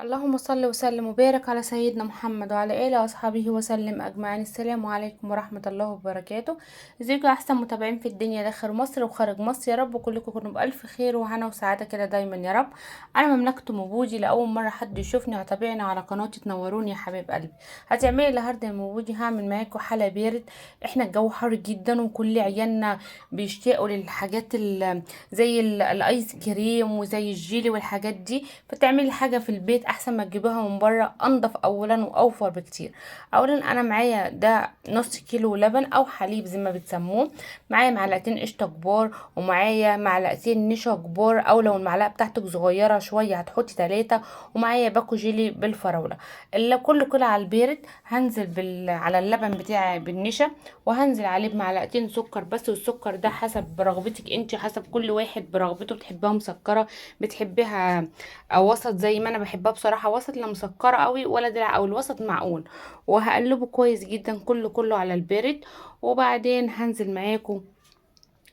اللهم صل وسلم وبارك على سيدنا محمد وعلى اله واصحابه وسلم اجمعين. السلام عليكم ورحمه الله وبركاته. ازيكم يا احسن متابعين في الدنيا داخل مصر وخارج مصر؟ يا رب كلكم تكونوا بالف خير وهنا وسعاده كده دايما يا رب. انا مملكه موجودي، لاول مره حد يشوفني وتابعني على قناتي تنوروني يا حبيب قلبي. هتعملي النهارده يا موجودي؟ هعمل معاكم حلا بارد. احنا الجو حر جدا وكل عيالنا بيشتاقوا للحاجات زي الايس كريم وزي الجيلي والحاجات دي. فتعملي حاجه في البيت احسن ما تجيبوها من بره، انضف اولا واوفر بكتير. اولا انا معايا ده نص كيلو لبن او حليب زي ما بتسموه، معايا معلقتين قشطه كبار، ومعايا معلقتين نشا كبار، او لو المعلقه بتاعتك صغيره شويه هتحطي 3، ومعايا باكو جيلي بالفراوله. اللي كله على البارد هنزل على اللبن بتاعي بالنشا، وهنزل عليه بمعلقتين سكر بس، والسكر ده حسب رغبتك انت، حسب كل واحد برغبته، بتحبها مسكره بتحبها وسط زي ما انا بحبها بصراحه، وسط لا مسكره قوي ولا دلع، او الوسط معقول. وهقلبه كويس جدا كله على البارد. وبعدين هنزل معاكم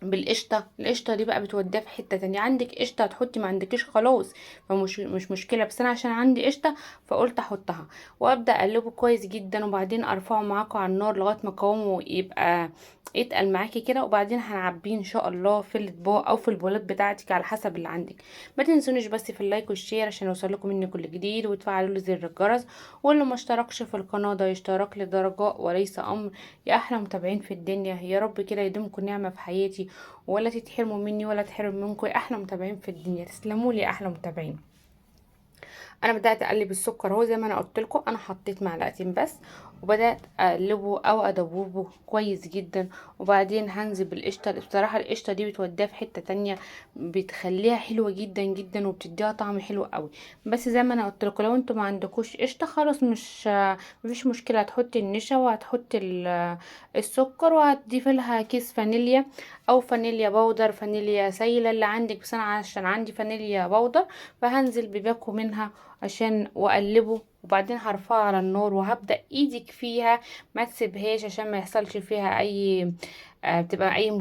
بالقشطه. القشطه دي بقى بتوديها في حته تانية، عندك قشطه هتحطي، ما عندكش خلاص فمش مش مشكله، بس انا عشان عندي قشطه فقلت احطها. وابدا اقلبه كويس جدا، وبعدين ارفعه معاكم على النار لغايه ما قوامه يبقى يتقل معاكي كده، وبعدين هنعبيه ان شاء الله في الاطباق او في البولات بتاعتك على حسب اللي عندك. ما تنسونيش بس في اللايك والشير عشان يوصلكم مني كل جديد، وتفعلوا زر الجرس، واللي ما اشتركش في القناه ده يشترك لدرجاء وليس امر. يا احلى متابعين في الدنيا، يا رب كده يديمكم نعمه في حياتي، ولا تتحرموا مني ولا تحرم منكم يا احلى متابعين في الدنيا. تسلموا لي يا احلى متابعين. انا بدات اقلب السكر اهو زي ما انا قلت لكم، انا حطيت معلقتين بس، وبدات اقلبه او ادوبه كويس جدا. وبعدين هنزل بالقشطه. بصراحه القشطه دي بتوديها في حته تانية، بتخليها حلوه جدا جدا وبتديها طعم حلو قوي. بس زي ما انا قلت لكم، لو انتوا ما عندكوش قشطه خلاص مفيش مشكله، هتحطي النشا وهتحطي السكر، وهتضيفي لها كيس فانيليا او فانيليا بودر، فانيليا سايله اللي عندك، بس انا عشان عندي فانيليا بودر فهنزل بباكو منها عشان واقلبه. وبعدين هرفعها على النار وهبدأ ايدك فيها، ما تسيبهاش عشان ما يحصلش فيها اي بتبقى اي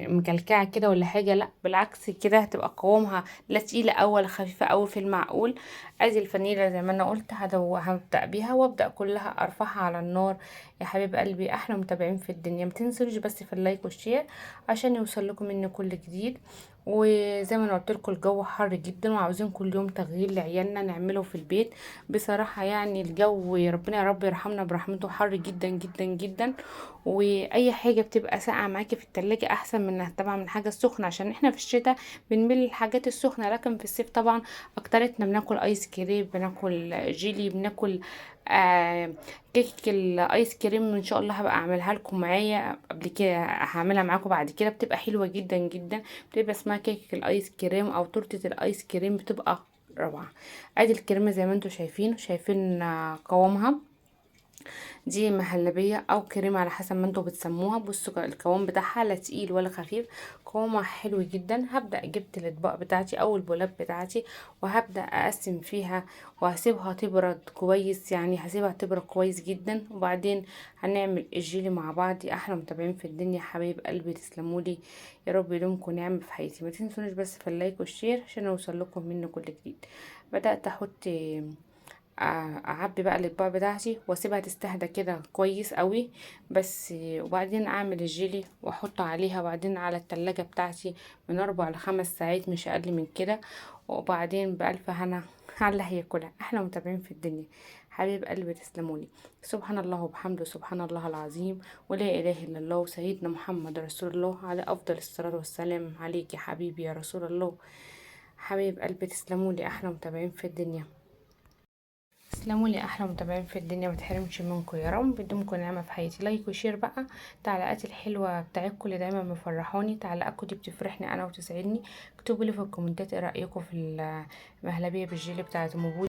مكلكعه كده ولا حاجه، لا بالعكس كده هتبقى قوامها لا تقيله أوي ولا خفيفه أوي في المعقول. ادي الفانيليا زي ما انا قلت هبدأ بيها وابدأ كلها ارفعها على النار. يا حبيب قلبي احلى متابعين في الدنيا، ما تنسوش بس في اللايك والشير عشان يوصل لكم مني كل جديد. وزي ما انا قلت لكم الجو حر جدا، وعاوزين كل يوم تغيير لعيالنا نعمله في البيت. بصراحة يعني الجو ربنا يا رب يرحمنا برحمته، حر جدا جدا جدا. واي حاجة بتبقى ساقعة معاكي في التلاجة احسن من انها طبعا من حاجة سخنة، عشان احنا في الشتاء بنميل للحاجات السخنة، لكن في الصيف طبعا اكترتنا بناكل ايس كريم، بناكل جيلي، بناكل آه كيك الايس كريم. ان شاء الله هبقى اعملها لكم معايا قبل كده، هعملها معاكم بعد كده، بتبقى حلوة جدا جدا. بتبقى اسمها كيك الايس كريم او تورتة الايس كريم، بتبقى روعة. ادي الكريمة زي ما انتم شايفين قوامها. دي مهلبية او كريمة على حسب ما انتوا بتسموها. بصوا القوام بتاعها لا تقيل ولا خفيف، قوامها حلو جدا. هبدأ جبت الاطباق بتاعتي او البولات بتاعتي، وهبدأ اقسم فيها وهسيبها تبرد كويس، يعني هسيبها تبرد كويس جدا. وبعدين هنعمل الجيلي مع بعض. يا احلى متابعين في الدنيا حبايب قلبي، تسلمولي، يا رب يدومكم نعمة في حياتي. ما تنسونيش بس في اللايك والشير عشان يوصل لكم منه كل جديد. بدأت احط اعبي بقى الاطباق بتاعتي واسيبها تستهدى كده كويس قوي بس. وبعدين اعمل الجيلي واحطه عليها، وبعدين على التلاجة بتاعتي من 4 ل5 ساعات مش اقل من كده. وبعدين بألف هنا على اللي هياكلها. احلى متابعين في الدنيا حبيب قلبي، تسلمولي. سبحان الله وبحمده، سبحان الله العظيم، ولا اله الا الله، وسيدنا محمد رسول الله، على افضل الصلاه والسلام عليك يا حبيبي يا رسول الله. حبيب قلبي تسلمولي، احلى متابعين في الدنيا. تسلموا لي احلى متابعين في الدنيا، ما تحرمش منكم يا رب، بدمكم نعمه في حياتي. لايك وشير بقى. تعليقات الحلوه بتاعتكم اللي دايما مفرحوني، تعليقاتكم دي بتفرحني انا وتسعدني. اكتبوا لي في الكومنتات ايه رايكم في المهلبيه بالجيلي بتاعه ام.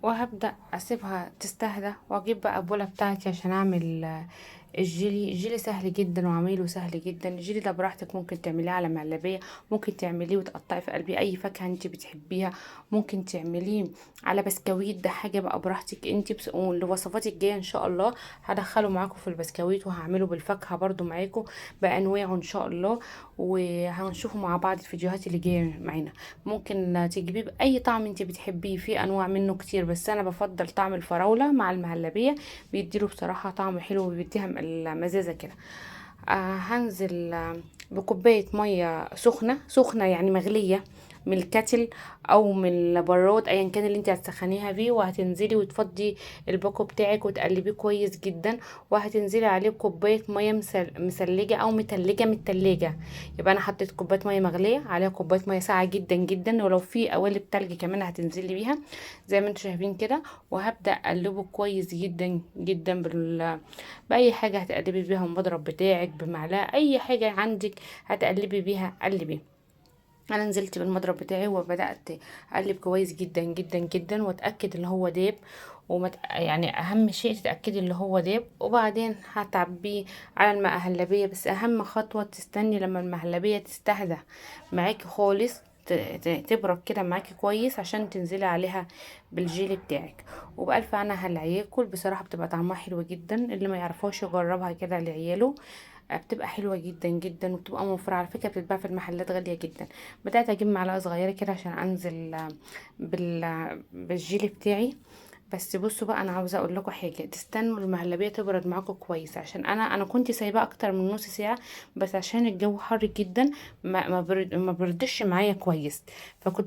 وهبدأ اسيبها تستهدى، واجيب بقى البولة بتاعتي عشان اعمل الجيلي سهل جدا وعمايله سهل جدا. الجيلي ده براحتك، ممكن تعمليه على مهلبية، ممكن تعمليه وتقطعي في قلبيه اي فاكهة انت بتحبيها، ممكن تعمليه على بسكويت، ده حاجة بقى براحتك انت. والوصفات الجاية ان شاء الله هدخله معاكم في البسكويت، وهعمله بالفاكهة برضو معاكم بانواعه ان شاء الله، وهنشوفه مع بعض الفيديوهات اللي جاية معانا. ممكن تجيبيه باي طعم انت بتحبيه، في انواع منه كتير، بس انا بفضل طعم الفراولة مع المهلبية، بيديله بصراحة طعم حلو وبيديها المزازة كده. هنزل بكوباية مية سخنة سخنة، يعني مغلية من الكاتل او من البراد، ايا كان اللي انت هتسخنيها فيه، وهتنزلي وتفضي الباكو بتاعك وتقلبيه كويس جدا، وهتنزلي عليه بكوبايه ميه مسلجه او متلجه من التلاجة. يبقى انا حطيت كوبايه ميه مغليه عليها كوبايه ميه ساقعه جدا جدا، ولو في قوالب تلج كمان هتنزلي بيها زي ما انتم شايفين كده، وهبدا اقلبه كويس جدا جدا باي حاجه هتقلبي بيها، المضرب بتاعك، بمعلقه، اي حاجه عندك هتقلبي بيها قلبي. انا نزلت بالمضرب بتاعي وبدات اقلب كويس جدا جدا جدا، واتاكد ان هو داب، يعني اهم شيء تتاكدي ان هو داب، وبعدين هتعبيه على المهلبيه. بس اهم خطوه تستني لما المهلبيه تستهدى معاكي خالص، تبرد كده معاكي كويس، عشان تنزلي عليها بالجيلي بتاعك. وبألف انا هالعياكل بصراحه بتبقى طعمها حلو جدا، اللي ما يعرفوش يجربها كده لعياله. بتبقى حلوه جدا جدا، وبتبقى موفره على فكره، بتتباع في المحلات غاليه جدا. بدات اجيب معلقه صغيره كده عشان انزل بالجيلي بتاعي. بس بصوا بقى، انا عاوزه اقول لكم حاجه، تستنوا المهلبيه تبرد معاكم كويس، عشان انا كنت سايباه اكتر من نص ساعه، بس عشان الجو حر جدا ما بردش معايا كويس.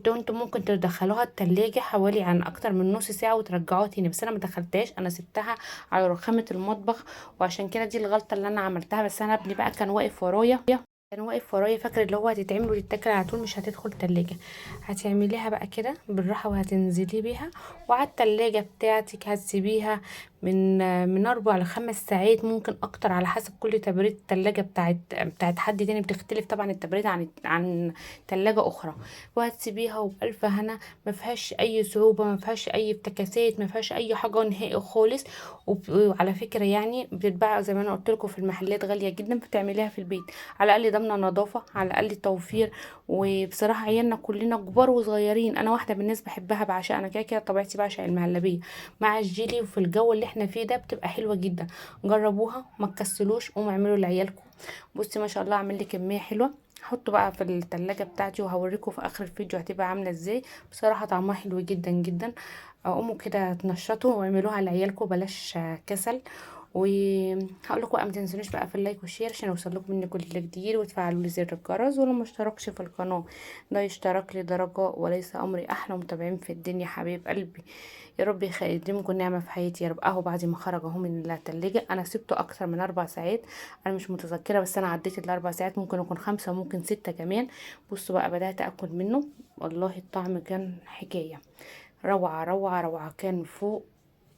انتم ممكن تدخلوها التلاجة حوالي عن اكتر من نص ساعه وترجعوها تاني، بس انا ما دخلتهاش، انا سبتها على رخامه المطبخ، وعشان كده دي الغلطه اللي انا عملتها. بس انا ابني بقى كان واقف ورايا فاكر اللي هو هتتعمل وتتاكل على طول، مش هتدخل تلاجة. هتعمليها بقى كده بالراحة، وهتنزلي بيها، وعلى التلاجة بتاعتك هتسيبيها من 4 ل5 ساعات، ممكن اكتر على حسب كل تبريد التلاجة بتاعت حد تاني، بتختلف طبعا التبريد عن تلاجة اخرى. وهتسيبيها وبألف هنا، ما فيهاش اي صعوبة، ما فيهاش اي افتكاسات، ما فيهاش اي حاجة نهائي خالص. وعلى فكرة يعني بتتباع زي ما انا قلت لكم في المحلات غالية جدا، بتعمليها في البيت على الاقل ضامنه نظافه، على الاقل توفير. وبصراحه عيالنا كلنا كبار وصغيرين، انا واحده من الناس بحبها بعشق، انا كده كده طبيعتي بعشق المهلبيه مع الجيلي، وفي الجو اللي احنا فيه ده بتبقى حلوه جدا. جربوها ما تكسلوش، قوموا اعملوا لعيالكم. بصي ما شاء الله عامل لي كميه حلوه، هحطه بقى في التلاجة بتاعتي، وهوريكم في اخر الفيديو هتبقى عامله ازاي. بصراحه طعمها حلو جدا جدا. قوموا كده تنشطوا واعملوها لعيالكم، بلاش كسل. وهقول لكم بقى ما تنسونيش بقى في اللايك والشير عشان يوصل لكم مني كل جديد، وتفعلوا لي زر الجرس، ولو ما اشتركش في القناه ده يشترك لي، ده رجاء وليس امري. احلى متابعين في الدنيا حبيب قلبي، يا رب يديمكم نعمه في حياتي يا رب. اهو بعد ما خرج اهو من التلاجة، انا سبته اكتر من 4 ساعات، انا مش متذكره، بس انا عديت ال4 ساعات، ممكن يكون 5 وممكن 6 كمان. بصوا بقى بدات اكل منه، والله الطعم كان حكايه، روعه روعه روعه، كان فوق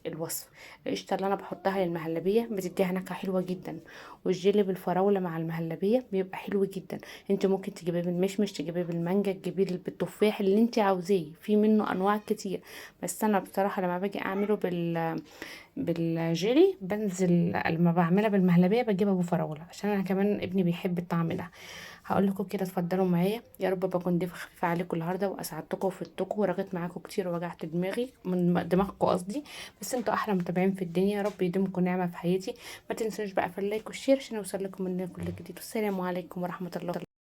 الوصف. القشطه اللي انا بحطها للمهلبيه بتديها نكهه حلوه جدا، والجيلي بالفراوله مع المهلبيه بيبقى حلو جدا. انت ممكن تجيبيه بالمشمش، تجيبيه بالمانجا، تجيبيه بالتفاح، اللي انت عاوزاه، في منه انواع كتير. بس انا بصراحه لما باجي اعمله بالجيلي، بنزل لما بعملها بالمهلبيه بجيبها بفراوله، عشان انا كمان ابني بيحب الطعم ده. هقول لكم كده اتفضلوا معايا، يا رب بكون ضيفه خفيفه عليكم النهارده، واسعدتكم وفدتكم ورغيت معاكم كتير، ووجعت دماغي من دماغكم قصدي. بس انتوا احلى متابعين في الدنيا، يا رب يديمكم نعمه في حياتي. ما تنسوش بقى في اللايك والشير عشان يوصل لكم مني كل جديد. والسلام عليكم ورحمه الله.